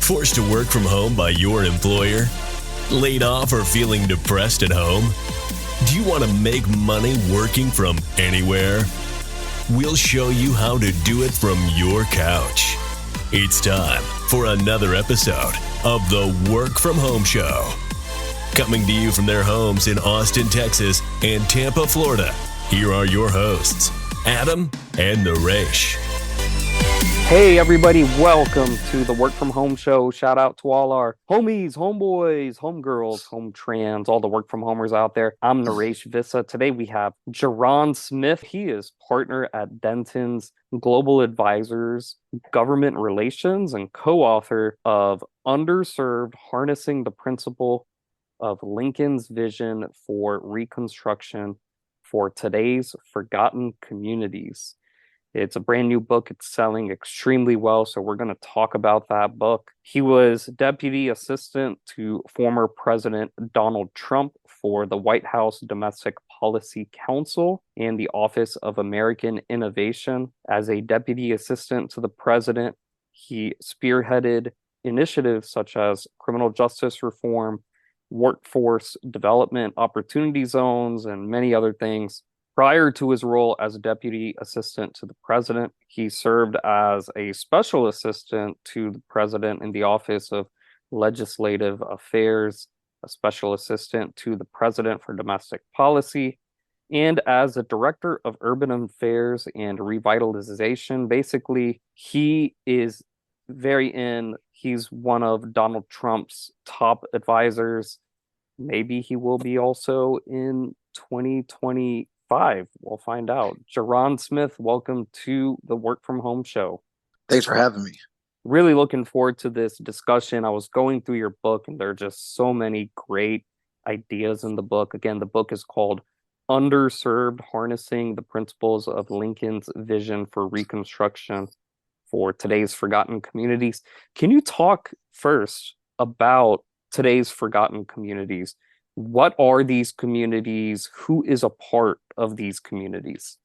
Forced to work from home by your employer? Laid off or feeling depressed at home? Do you want to make money working from anywhere? We'll show you how to do it from your couch. It's time for another episode of the Work From Home Show. Coming to you from their homes in Austin, Texas and Tampa, Florida, here are your hosts, Adam and Naresh. Hey everybody, welcome to the Work From Home Show. Shout out to all our homies, homeboys, homegirls, home trans, all the work from homers out there. I'm Naresh Vissa. Today we have Jerron Smith. He is partner at Dentons, Global Advisors, Government Relations, and co-author of Underserved, Harnessing the Principle of Lincoln's Vision for Reconstruction for Today's Forgotten Communities. It's a brand new book. It's selling extremely well, so we're going to talk about that book. He was deputy assistant to former President Donald Trump for the White House Domestic Policy Council and the Office of American Innovation. As a deputy assistant to the president, he spearheaded initiatives such as criminal justice reform, workforce development, opportunity zones, and many other things. Prior to his role as a deputy assistant to the president, he served as a special assistant to the president in the Office of Legislative Affairs, a special assistant to the president for domestic policy, and as a director of urban affairs and revitalization. Basically, he's one of Donald Trump's top advisors. Maybe he will be also in 2025. We'll find out. Jerron Smith, welcome to the Work From Home Show. Thanks for having me. Really looking forward to this discussion. I was going through your book, and there are just so many great ideas in the book. Again, the book is called Underserved, Harnessing the Principles of Lincoln's Vision for Reconstruction for Today's Forgotten Communities. Can you talk first about today's forgotten communities? What are these communities? Who is a part of these communities?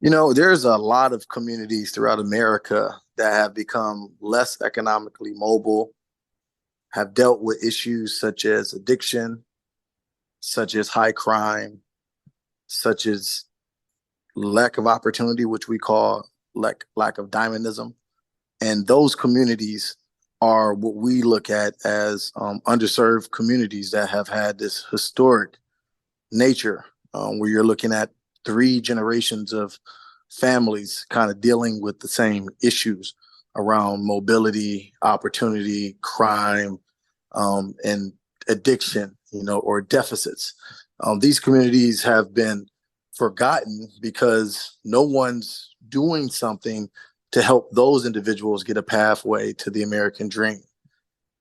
You know, there's a lot of communities throughout America that have become less economically mobile, have dealt with issues such as addiction, such as high crime, such as lack of opportunity, which we call lack of dynamism. And those communities are what we look at as underserved communities that have had this historic nature, where you're looking at 3 generations of families kind of dealing with the same issues around mobility, opportunity, crime, and addiction, or deficits. These communities have been forgotten because no one's doing something to help those individuals get a pathway to the American dream.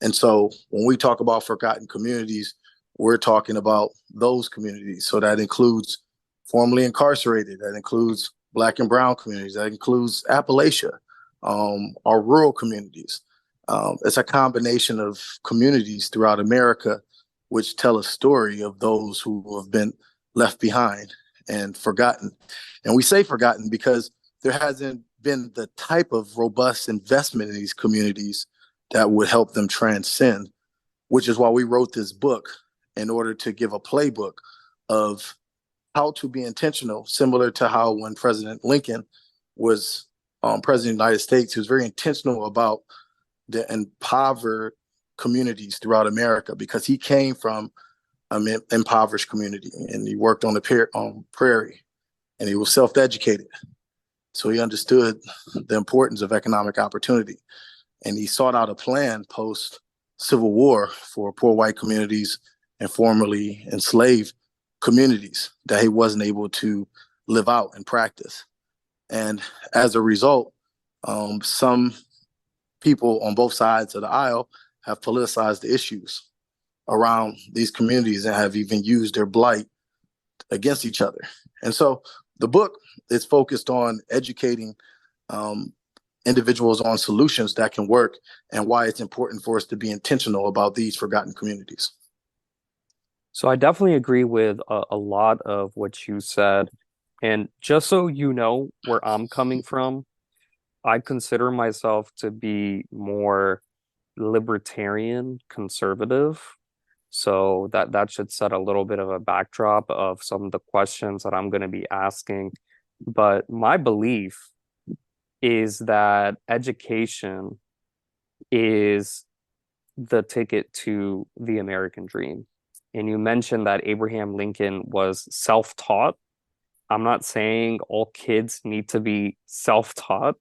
And so when we talk about forgotten communities, we're talking about those communities. So that includes formerly incarcerated, that includes Black and Brown communities, that includes Appalachia, our rural communities. It's a combination of communities throughout America which tell a story of those who have been left behind and forgotten. And we say forgotten because there hasn't been the type of robust investment in these communities that would help them transcend, which is why we wrote this book, in order to give a playbook of how to be intentional, similar to how when President Lincoln was president of the United States, he was very intentional about the impoverished communities throughout America, because he came from an impoverished community and he worked on the prairie and he was self-educated. So he understood the importance of economic opportunity, and he sought out a plan post-Civil War for poor white communities and formerly enslaved communities that he wasn't able to live out and practice. And as a result, some people on both sides of the aisle have politicized the issues around these communities and have even used their blight against each other. And so the book is focused on educating individuals on solutions that can work and why it's important for us to be intentional about these forgotten communities. So I definitely agree with a lot of what you said. And just so you know where I'm coming from, I consider myself to be more libertarian conservative. So that should set a little bit of a backdrop of some of the questions that I'm going to be asking. But my belief is that education is the ticket to the American dream. And you mentioned that Abraham Lincoln was self-taught. I'm not saying all kids need to be self-taught.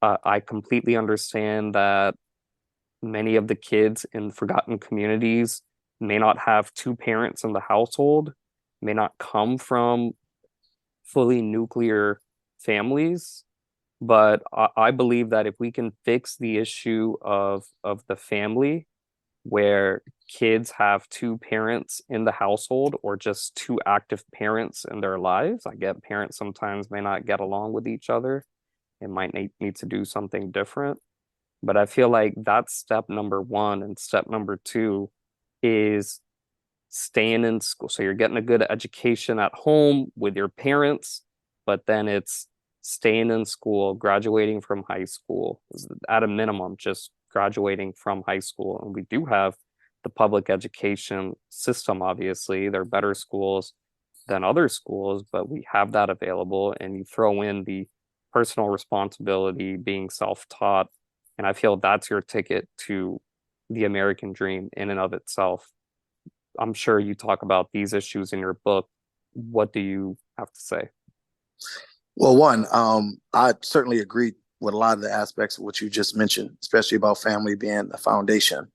I completely understand that many of the kids in forgotten communities may not have two parents in the household, may not come from fully nuclear families. But I believe that if we can fix the issue of the family, where kids have two parents in the household or just two active parents in their lives, I get parents sometimes may not get along with each other and might need to do something different. But I feel like that's step number one. And step number two is staying in school. So you're getting a good education at home with your parents, but then it's staying in school, graduating from high school, at a minimum, just graduating from high school. And we do have the public education system, obviously. They're better schools than other schools, but we have that available. And you throw in the personal responsibility, being self-taught, and I feel that's your ticket to the American dream in and of itself. I'm sure you talk about these issues in your book. What do you have to say? Well, one, I certainly agree with a lot of the aspects of what you just mentioned, especially about family being the foundation.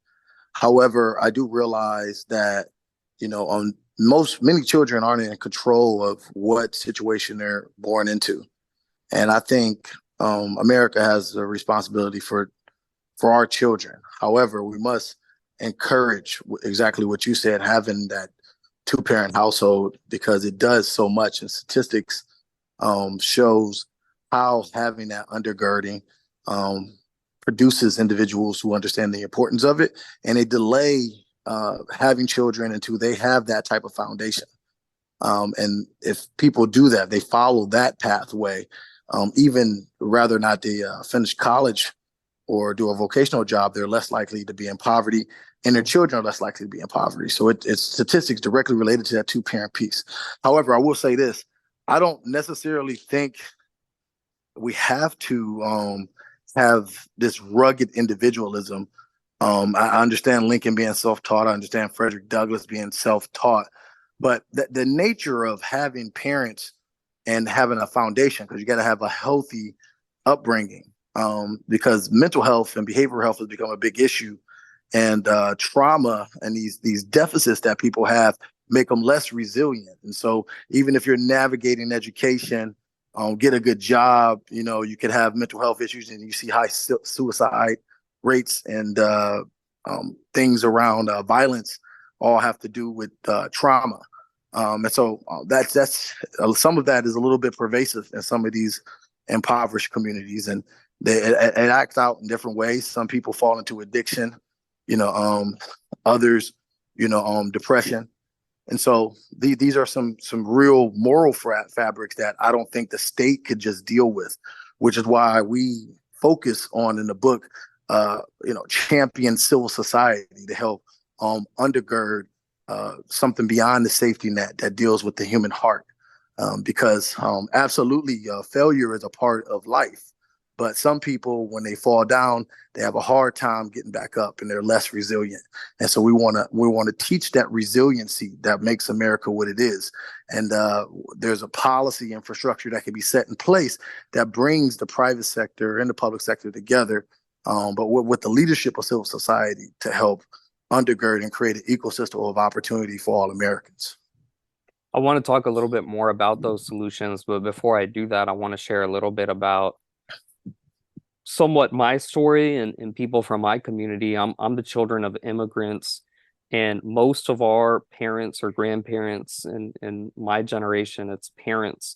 However, I do realize that, many children aren't in control of what situation they're born into. And I think America has a responsibility for our children. However, we must encourage exactly what you said, having that two-parent household, because it does so much. And statistics shows how having that undergirding produces individuals who understand the importance of it, and they delay having children until they have that type of foundation. And if people do that, they follow that pathway, even rather not they finish college or do a vocational job, they're less likely to be in poverty, and their children are less likely to be in poverty. So it's statistics directly related to that two-parent piece. However, I will say this: I don't necessarily think we have to have this rugged individualism. I understand Lincoln being self-taught. I understand Frederick Douglass being self-taught. But the nature of having parents and having a foundation, because you got to have a healthy upbringing, because mental health and behavioral health has become a big issue. And trauma and these deficits that people have make them less resilient. And so even if you're navigating education, get a good job, you could have mental health issues, and you see high suicide rates and things around violence all have to do with trauma. And so that's some of that is a little bit pervasive in some of these impoverished communities, and it acts out in different ways. Some people fall into addiction, others, depression. And so these are some real moral fabrics that I don't think the state could just deal with, which is why we focus on in the book, champion civil society to help undergird something beyond the safety net that deals with the human heart. Because absolutely failure is a part of life. But some people, when they fall down, they have a hard time getting back up, and they're less resilient. And so we want to teach that resiliency that makes America what it is. And there's a policy infrastructure that can be set in place that brings the private sector and the public sector together, but with the leadership of civil society to help undergird and create an ecosystem of opportunity for all Americans. I want to talk a little bit more about those solutions, but before I do that, I want to share a little bit about somewhat my story and people from my community. I'm the children of immigrants, and most of our parents or grandparents in my generation, its parents,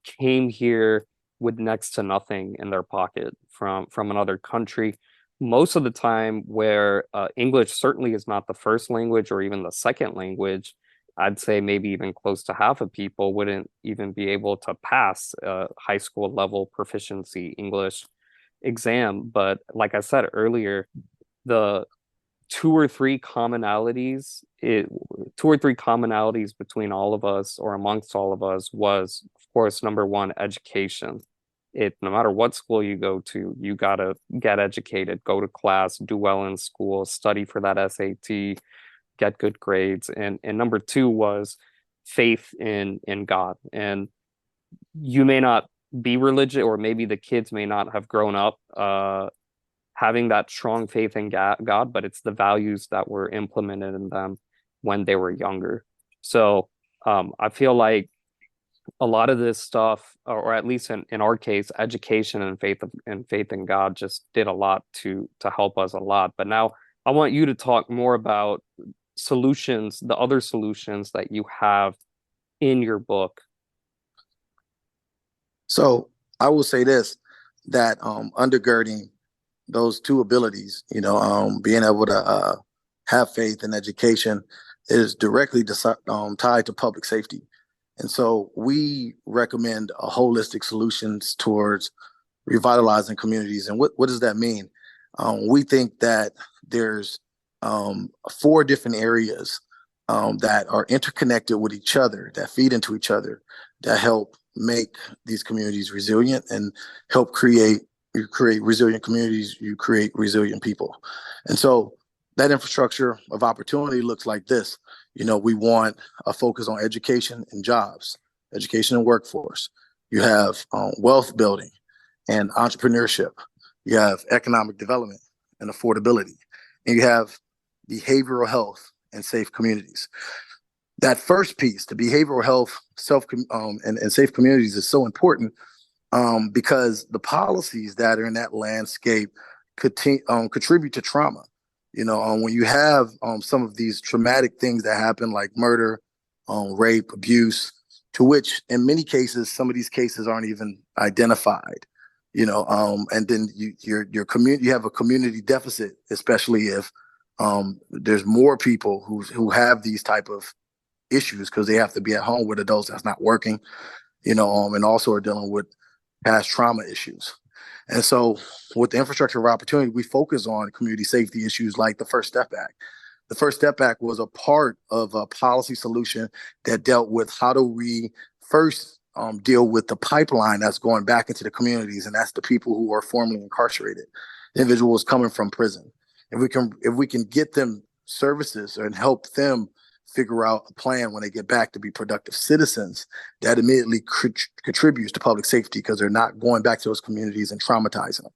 came here with next to nothing in their pocket from another country. Most of the time, where English certainly is not the first language or even the second language, I'd say maybe even close to half of people wouldn't even be able to pass a high school level proficiency English exam. But like I said earlier, the two or three commonalities, two or three commonalities between all of us or amongst all of us was, of course, number one, education. No matter what school you go to, you gotta get educated, go to class, do well in school, study for that SAT, get good grades. And number two was faith in God. And you may not be religious, or maybe the kids may not have grown up having that strong faith in God, but it's the values that were implemented in them when they were younger. So I feel like a lot of this stuff, or at least in our case, education and faith in God just did a lot to help us a lot. But now I want you to talk more about solutions, the other solutions that you have in your book. So I will say this, that undergirding those two abilities, being able to have faith and education is directly tied to public safety. And so we recommend a holistic solutions towards revitalizing communities. And what does that mean? We think that there's four different areas that are interconnected with each other, that feed into each other, that help make these communities resilient and help create resilient communities, you create resilient people. And so that infrastructure of opportunity looks like this. We want a focus on education and jobs, education and workforce. You have wealth building and entrepreneurship. You have economic development and affordability. And you have behavioral health and safe communities. That first piece, the behavioral health, and safe communities, is so important because the policies that are in that landscape contribute to trauma. When you have some of these traumatic things that happen, like murder, rape, abuse, to which in many cases, some of these cases aren't even identified, and then you have a community deficit, especially if there's more people who have these type of issues because they have to be at home with adults that's not working, and also are dealing with past trauma issues. And so with the infrastructure of opportunity, we focus on community safety issues like the First Step Act. The First Step Act was a part of a policy solution that dealt with how do we first deal with the pipeline that's going back into the communities, and that's the people who are formerly incarcerated, individuals coming from prison. If we can get them services and help them figure out a plan when they get back to be productive citizens, that immediately contributes to public safety because they're not going back to those communities and traumatizing them.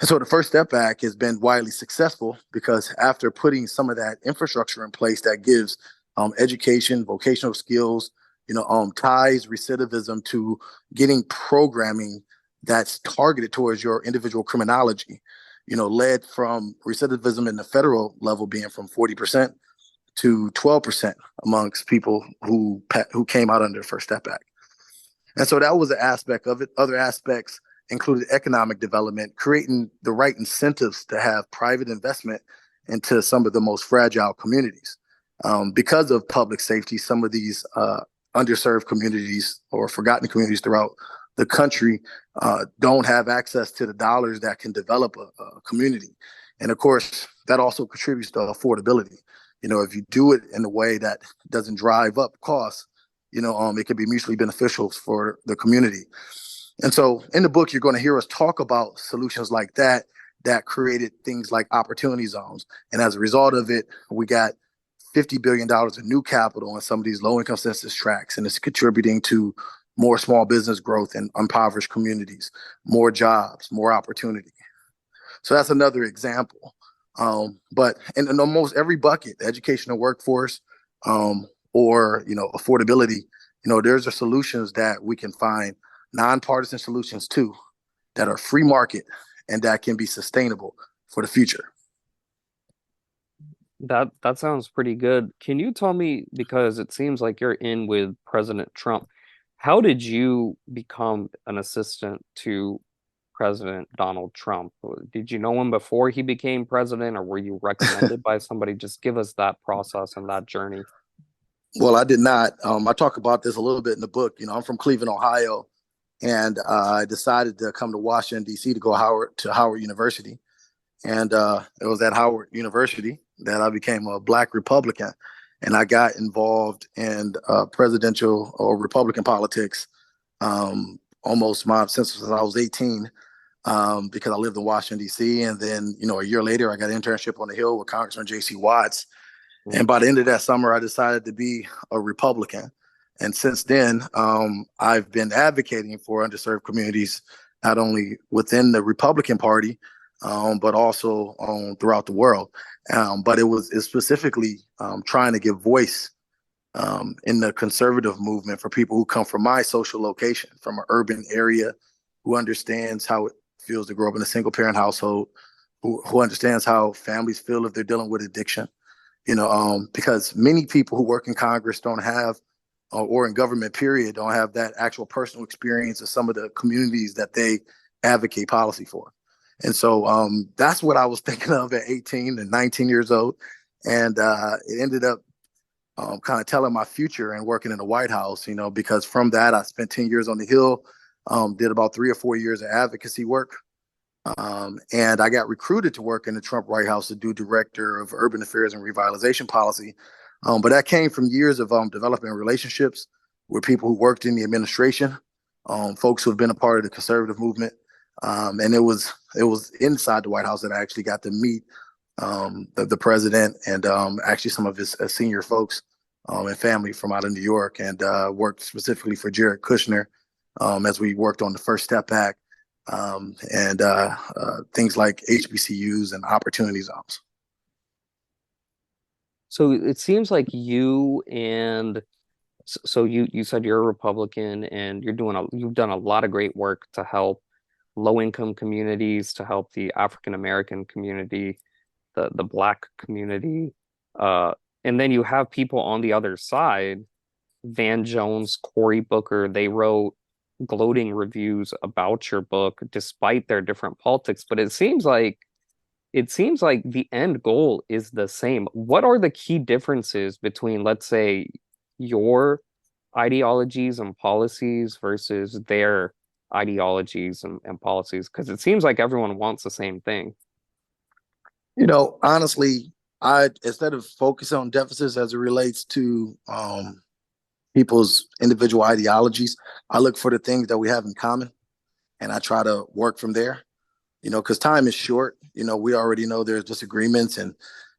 And so the First Step Act has been widely successful because after putting some of that infrastructure in place that gives education, vocational skills, ties recidivism to getting programming that's targeted towards your individual criminology, led from recidivism in the federal level being from 40% to 12% amongst people who came out under the First Step Act. And so that was an aspect of it. Other aspects included economic development, creating the right incentives to have private investment into some of the most fragile communities. Because of public safety, some of these underserved communities or forgotten communities throughout the country don't have access to the dollars that can develop a community. And of course, that also contributes to affordability. If you do it in a way that doesn't drive up costs, it can be mutually beneficial for the community. And so in the book, you're going to hear us talk about solutions like that created things like opportunity zones. And as a result of it, we got $50 billion of new capital in some of these low-income census tracts, and it's contributing to more small business growth in impoverished communities, more jobs, more opportunity. So that's another example. But in almost every bucket, education and workforce, or affordability, there's a solutions that we can find, nonpartisan solutions too, that are free market and that can be sustainable for the future. That sounds pretty good. Can you tell me, because it seems like you're in with President Trump, how did you become an assistant to President Donald Trump? Did you know him before he became president, or were you recommended by somebody? Just give us that process and that journey. Well, I did not. I talk about this a little bit in the book. I'm from Cleveland, Ohio, and I decided to come to Washington, D.C. to go to Howard University. And it was at Howard University that I became a Black Republican. And I got involved in presidential or Republican politics since I was 18, because I lived in Washington, D.C. And then, a year later, I got an internship on the Hill with Congressman J.C. Watts. And by the end of that summer, I decided to be a Republican. And since then, I've been advocating for underserved communities, not only within the Republican Party, but also throughout the world. But it's specifically trying to give voice in the conservative movement for people who come from my social location, from an urban area, who understands how it feels to grow up in a single parent household, who understands how families feel if they're dealing with addiction. Because many people who work in Congress don't have, or in government period, don't have that actual personal experience of some of the communities that they advocate policy for. And so that's what I was thinking of at 18 and 19 years old. And it ended up kind of telling my future and working in the White House, because from that, I spent 10 years on the Hill, did about 3 or 4 years of advocacy work. And I got recruited to work in the Trump White House to do director of urban affairs and revitalization policy. But that came from years of developing relationships with people who worked in the administration, folks who have been a part of the conservative movement. And it was inside the White House that I actually got to meet the president and actually some of his senior folks and family from out of New York, and worked specifically for Jared Kushner as we worked on the First Step Act. And things like HBCUs and opportunity zones. So it seems like you said you're a Republican, and you've done a lot of great work to help low income communities, to help the African American community, the Black community, and then you have people on the other side, Van Jones, Cory Booker. They wrote gloating reviews about your book despite their different politics, but it seems like the end goal is the same. What are the key differences between, let's say, your ideologies and policies versus their ideologies and policies? Because it seems like everyone wants the same thing. Honestly, instead of focusing on deficits as it relates to people's individual ideologies, I look for the things that we have in common, and I try to work from there. Because time is short. We already know there's disagreements, and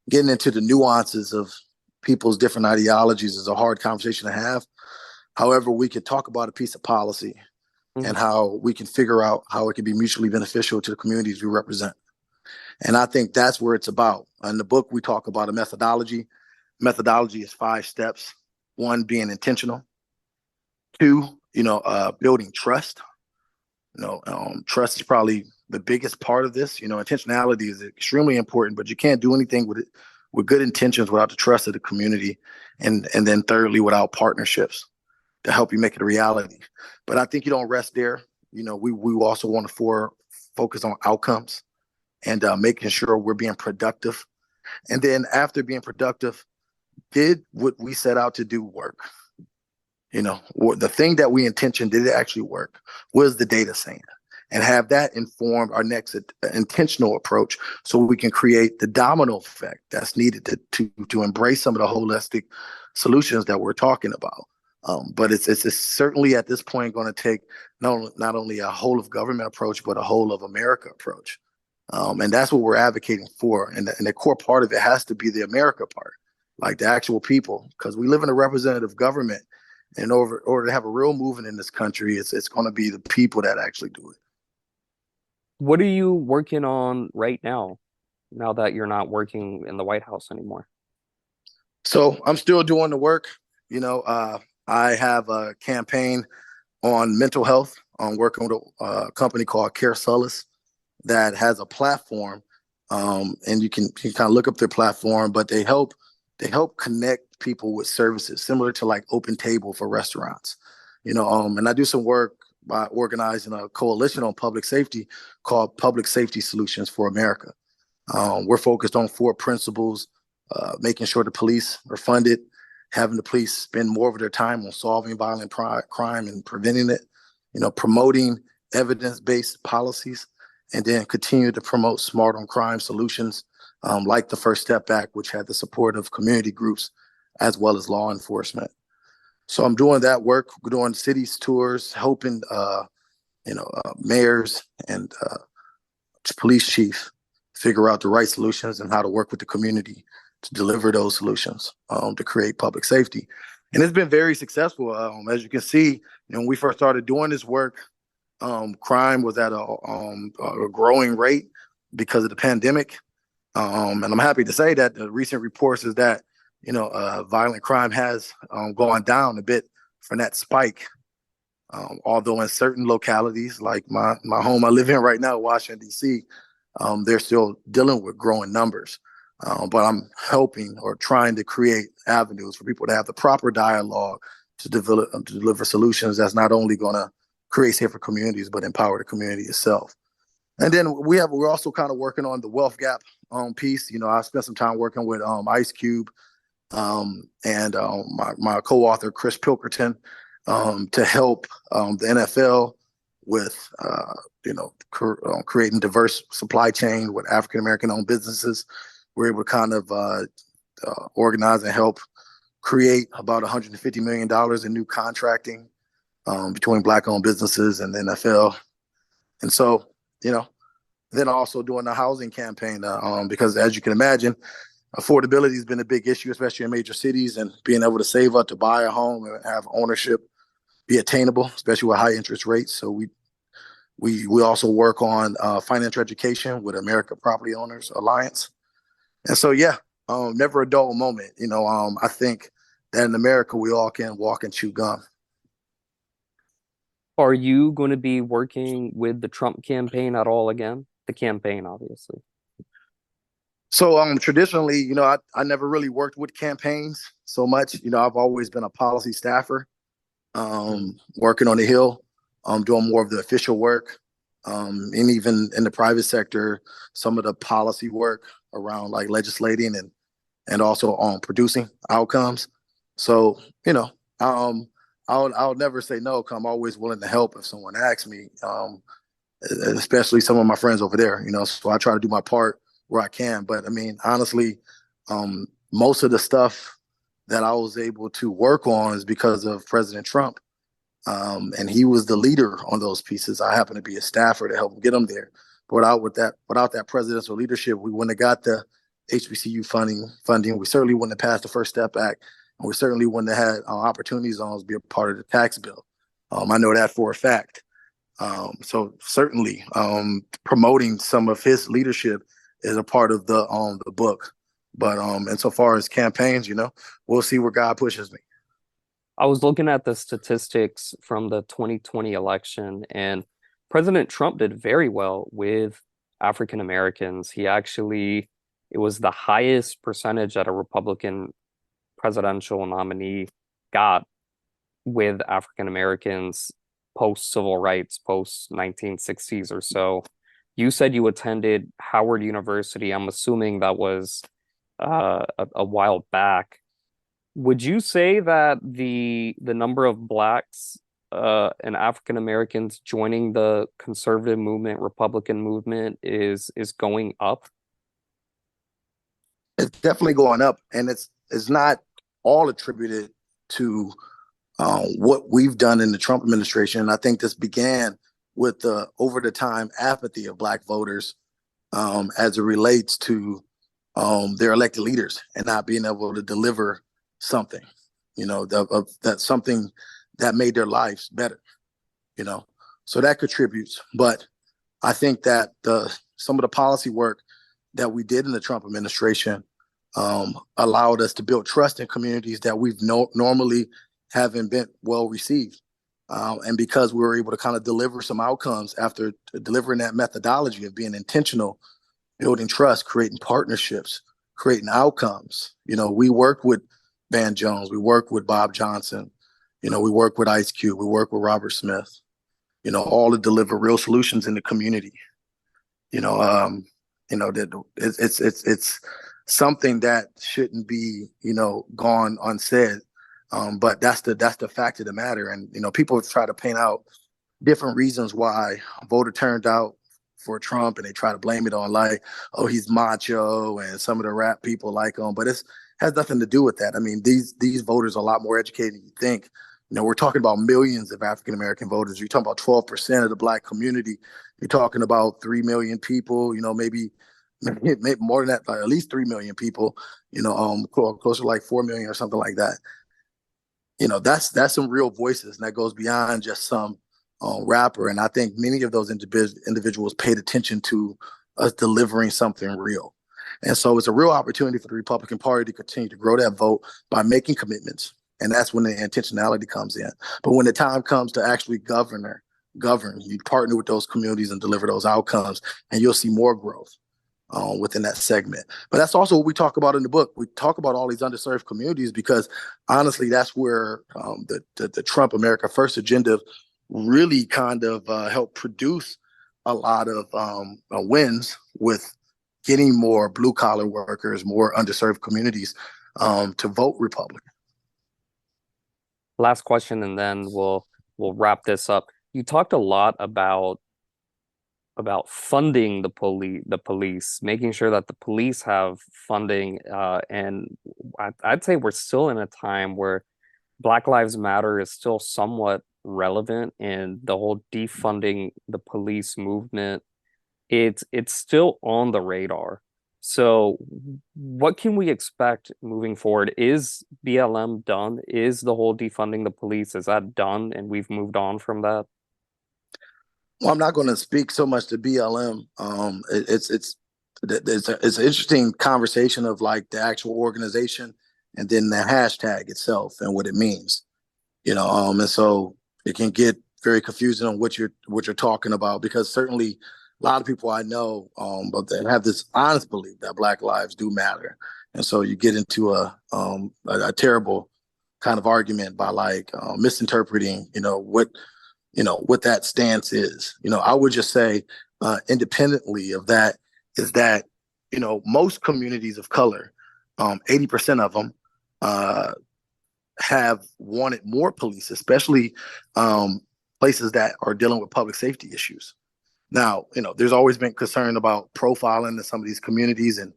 getting into the nuances of people's different ideologies is a hard conversation to have. However, we could talk about a piece of policy and how we can figure out how it can be mutually beneficial to the communities we represent. And I think that's where it's about. In the book, we talk about a methodology. Methodology is 5 steps. 1, being intentional. 2, building trust. Trust is probably the biggest part of this. Intentionality is extremely important, but you can't do anything with good intentions without the trust of the community. And then thirdly, without partnerships to help you make it a reality. But I think you don't rest there. We also want to focus on outcomes and making sure we're being productive. And then after being productive, did what we set out to do work? The thing that we intentioned, did it actually work? What is the data saying? And have that inform our next intentional approach, so we can create the domino effect that's needed to embrace some of the holistic solutions that we're talking about. But it's certainly at this point going to take not only a whole of government approach, but a whole of America approach. And that's what we're advocating for. And the core part of it has to be the America part, like the actual people, because we live in a representative government. And in order to have a real movement in this country, it's going to be the people that actually do it. What are you working on right now that you're not working in the White House anymore? So I'm still doing the work. I have a campaign on mental health. I'm working with a company called Care Solace that has a platform, and you can kind of look up their platform, but they help connect people with services similar to like Open Table for restaurants. And I do some work by organizing a coalition on public safety called Public Safety Solutions for America. We're focused on 4 principles: making sure the police are funded, having the police spend more of their time on solving violent crime and preventing it, promoting evidence-based policies, and then continue to promote smart on crime solutions, like the First Step Act, which had the support of community groups as well as law enforcement. So I'm doing that work. We're doing cities tours, helping mayors and police chief figure out the right solutions and how to work with the community to deliver those solutions to create public safety. And it's been very successful. As you can see, when we first started doing this work, crime was at a growing rate because of the pandemic. And I'm happy to say that the recent reports is that, violent crime has gone down a bit from that spike. Although in certain localities, like my home I live in right now, Washington, D.C., they're still dealing with growing numbers. But I'm helping or trying to create avenues for people to have the proper dialogue to deliver solutions that's not only going to create safer communities, but empower the community itself. And then we're also kind of working on the wealth gap piece. I spent some time working with Ice Cube and my co-author, Chris Pilkerton, to help the NFL with creating diverse supply chain with African American owned businesses. We're able to kind of organize and help create about $150 million in new contracting between Black owned businesses and the NFL. And so, then also doing the housing campaign because, as you can imagine, affordability has been a big issue, especially in major cities, and being able to save up to buy a home and have ownership be attainable, especially with high interest rates. So we also work on financial education with America Property Owners Alliance. And so, never a dull moment. I think that in America, we all can walk and chew gum. Are you going to be working with the Trump campaign at all again? The campaign, obviously. So traditionally, I never really worked with campaigns so much. I've always been a policy staffer, working on the Hill, doing more of the official work, and even in the private sector, some of the policy work around like legislating and also producing outcomes. So, I'll never say no, because I'm always willing to help if someone asks me, especially some of my friends over there, so I try to do my part where I can. But I mean, honestly, most of the stuff that I was able to work on is because of President Trump. And he was the leader on those pieces. I happen to be a staffer to help get them there. But without that presidential leadership, we wouldn't have got the HBCU funding. We certainly wouldn't have passed the First Step Act. And we certainly wouldn't have had opportunity zones be a part of the tax bill. I know that for a fact. So certainly promoting some of his leadership is a part of the book. But insofar as campaigns, we'll see where God pushes me. I was looking at the statistics from the 2020 election, and President Trump did very well with African Americans. It was the highest percentage that a Republican presidential nominee got with African Americans post-civil rights, post-1960s or so. You said you attended Howard University. I'm assuming that was a while back. Would you say that the number of Blacks and African Americans joining the conservative movement, Republican movement is going up? It's definitely going up, and it's not all attributed to what we've done in the Trump administration. I think this began with the over the time apathy of Black voters as it relates to their elected leaders and not being able to deliver something, that something that made their lives better, so that contributes. But I think that some of the policy work that we did in the Trump administration allowed us to build trust in communities that we've normally haven't been well received. And because we were able to kind of deliver some outcomes after delivering that methodology of being intentional, building trust, creating partnerships, creating outcomes. We worked with Van Jones, we worked with Bob Johnson, we worked with Ice Cube, we worked with Robert Smith, all to deliver real solutions in the community. That it's something that shouldn't be, gone unsaid. But that's the fact of the matter. And, people try to paint out different reasons why voter turnout for Trump, and they try to blame it on like, oh, he's macho, and some of the rap people like him, but it's has nothing to do with that. I mean, these voters are a lot more educated than you think. You know, we're talking about millions of African American voters. You're talking about 12% of the Black community. You're talking about 3 million people. You know, maybe more than that, like at least 3 million people. You know, closer to like 4 million or something like that. You know, that's some real voices, and that goes beyond just some rapper. And I think many of those individuals paid attention to us delivering something real. And so it's a real opportunity for the Republican Party to continue to grow that vote by making commitments. And that's when the intentionality comes in. But when the time comes to actually govern, you partner with those communities and deliver those outcomes, and you'll see more growth within that segment. But that's also what we talk about in the book. We talk about all these underserved communities because honestly, that's where the Trump America First agenda really kind of helped produce a lot of wins with getting more blue collar workers, more underserved communities to vote Republican. Last question, and then we'll wrap this up. You talked a lot about funding the police, making sure that the police have funding, and I'd say we're still in a time where Black Lives Matter is still somewhat relevant, and the whole defunding the police movement, it's still on the radar. So what can we expect moving forward? Is BLM done? Is the whole defunding the police, is that done and we've moved on from that? Well, I'm not going to speak so much to BLM. It's an interesting conversation of like the actual organization and then the hashtag itself and what it means. You know, and so it can get very confusing on what you're talking about, because certainly a lot of people I know, but they have this honest belief that Black lives do matter, and so you get into a terrible kind of argument by like misinterpreting, what that stance is. You know, I would just say, independently of that, is that most communities of color, 80% of them, have wanted more police, especially places that are dealing with public safety issues. Now, there's always been concern about profiling in some of these communities and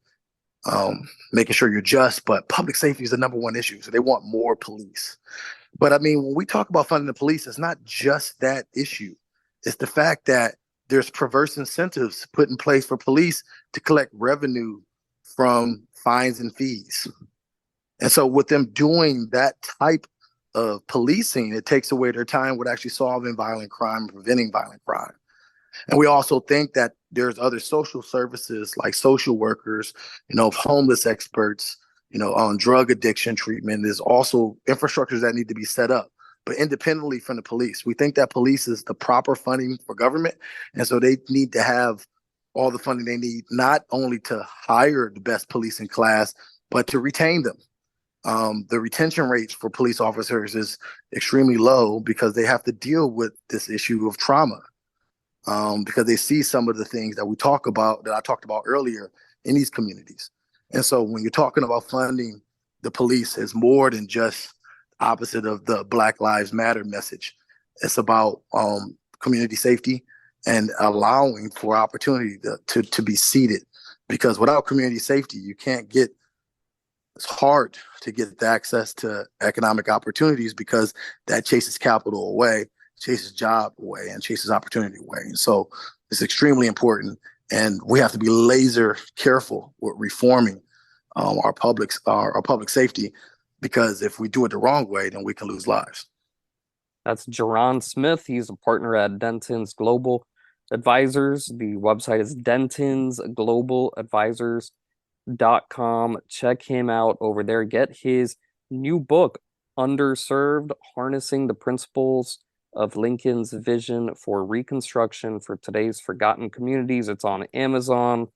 making sure you're just, but public safety is the number one issue. So they want more police. But I mean, when we talk about funding the police, it's not just that issue. It's the fact that there's perverse incentives put in place for police to collect revenue from fines and fees. And so with them doing that type of policing, it takes away their time with actually solving violent crime and preventing violent crime. And we also think that there's other social services like social workers, homeless experts, on drug addiction treatment. There's also infrastructures that need to be set up, but independently from the police. We think that police is the proper funding for government. And so they need to have all the funding they need, not only to hire the best police in class, but to retain them. The retention rates for police officers is extremely low because they have to deal with this issue of trauma, because they see some of the things that I talked about earlier in these communities. And so when you're talking about funding the police, it's more than just opposite of the Black Lives Matter message. It's about community safety and allowing for opportunity to be seated, because without community safety, it's hard to get the access to economic opportunities, because that chases capital away, chases job away, and chases opportunity away. And so it's extremely important. And we have to be laser careful with reforming our public safety, because if we do it the wrong way, then we can lose lives. That's Jerron Smith. He's a partner at Dentons Global Advisors. The website is dentonsglobaladvisors.com. Check him out over there. Get his new book, Underserved: Harnessing the Principles of Lincoln's Vision for Reconstruction for Today's Forgotten Communities. It's on Amazon.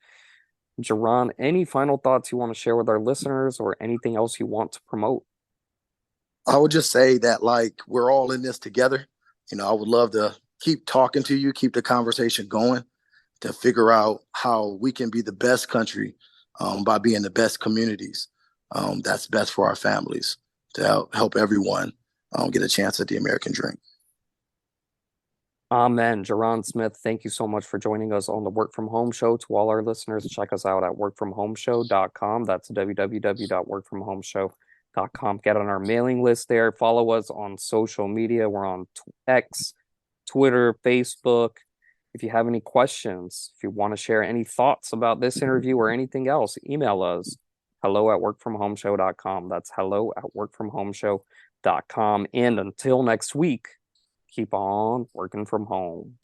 Jerron, any final thoughts you want to share with our listeners, or anything else you want to promote? I would just say that, like, we're all in this together. I would love to keep talking to you, keep the conversation going, to figure out how we can be the best country by being the best communities that's best for our families, to help everyone get a chance at the American dream. Amen. Jerron Smith, thank you so much for joining us on the Work From Home Show. To all our listeners, check us out at workfromhomeshow.com. That's www.workfromhomeshow.com. Get on our mailing list there. Follow us on social media. We're on X, Twitter, Facebook. If you have any questions, if you want to share any thoughts about this interview or anything else, email us hello@workfromhomeshow.com. That's hello@workfromhomeshow.com. And until next week, keep on working from home.